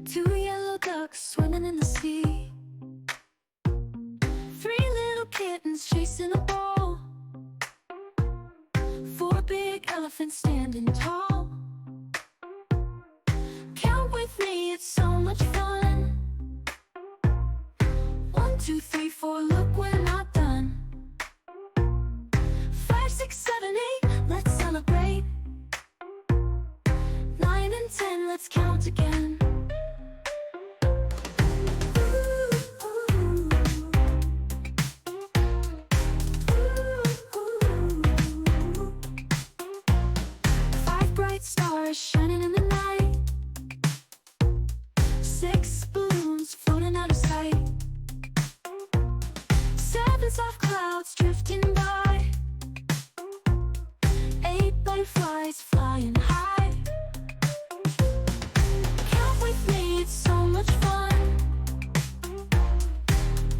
Two yellow ducks swimming in the sea. Three little kittens chasing a ball. Four big elephants standing tall. Count with me, it's so much fun. 1, 2, 3, 4, look, we're not done. 5, 6, 7, 8, let's celebrate. 9 and 10, let's count again. 5 bright stars shining in the night. 6 balloons floating out of sight. 7 soft clouds drifting by. 8 butterflies flying high. Count with me, it's so much fun.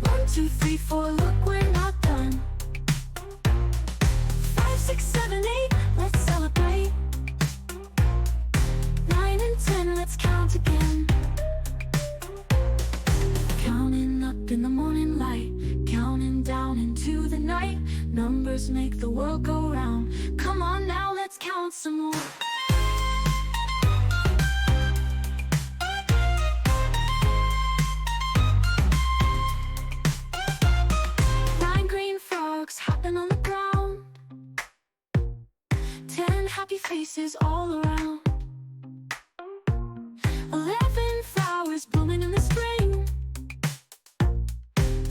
1, 2, 3, 4, look, we're not done. 5, 6, 7, 8, let's celebrate. 9 and 10, let's count again. Counting up in the morning light, counting down into the night. Numbers make the world go round. Come on now, let's count some more. 9 green frogs hopping on the ground. 10 happy faces all around. 11 flowers blooming in the spring.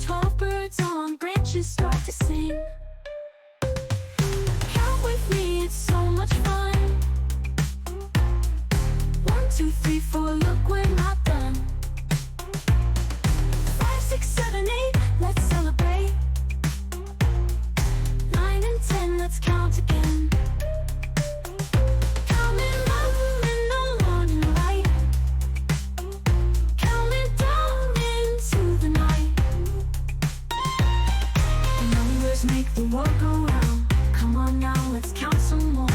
12 birds on branches start to sing. Count with me, it's so much fun. 1, 2, 3, 4, look, we're not done. 5, 6, 7, 8, let's celebrate. 9 and 10, let's count again. Counting up in the morning light, counting down into the night. Numbers make the world go round. Come on now, let's count some more.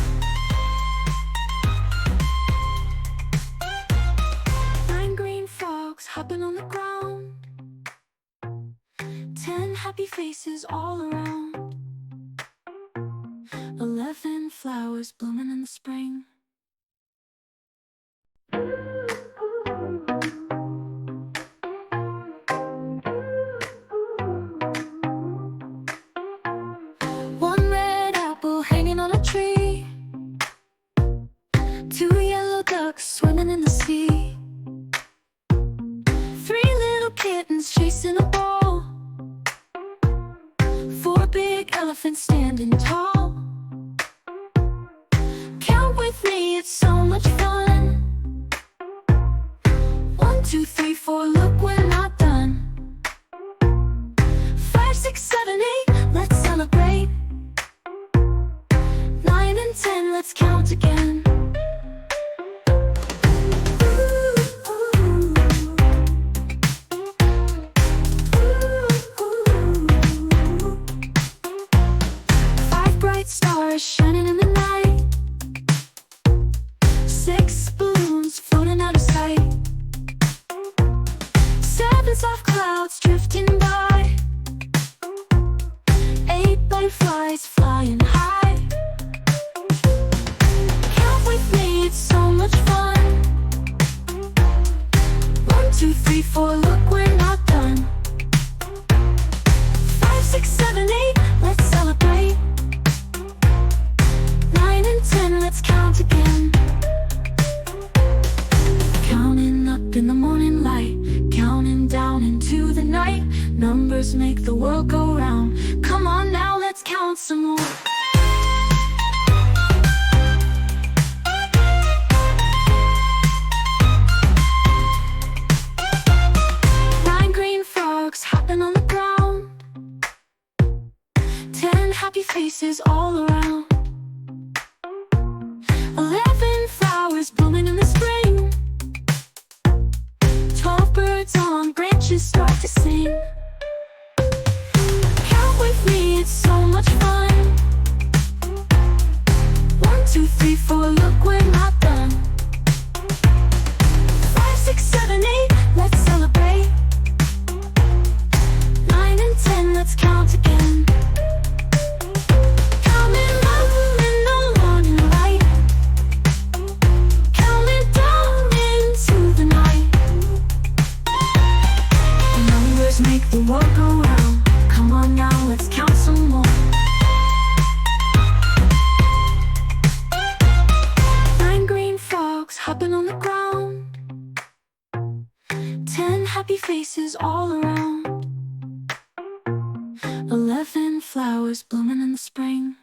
9 green frogs hopping on the ground. 10 happy faces all around. 11 flowers blooming in the spring. One red apple hanging on a tree. 2 yellow ducks swimming in the sea. 3 little kittens chasing a ball. 4 big elephants standing tall. Count with me, it's so much fun. 1, 2, 3, 4, look, we're not done. 5, 6, 7, 8, let's celebrate. 9 and 10, let's count again. 5 bright stars shining in the night. 6 balloons floating out of sight. 7 soft clouds drifting by. 8 butterflies flying high. Count with me, it's so much fun. 1, 2, 3, 4, look, we're not done. 5, 6, 7, 8, let's celebrate. 9 and 10, let's count again. Counting up in the morning light, counting down into the night. Numbers make the world go round. Come on now, let's count some more. 9 green frogs hopping on the ground. 10 happy faces all around. 11 flowers blooming in the spring. 12 birds on branches start to sing. Count with me, it's so much fun. 1, 2, 3, 4, look, we're not done. 5, 6, 7, 8. 10 happy faces all around. 11 flowers blooming in the spring.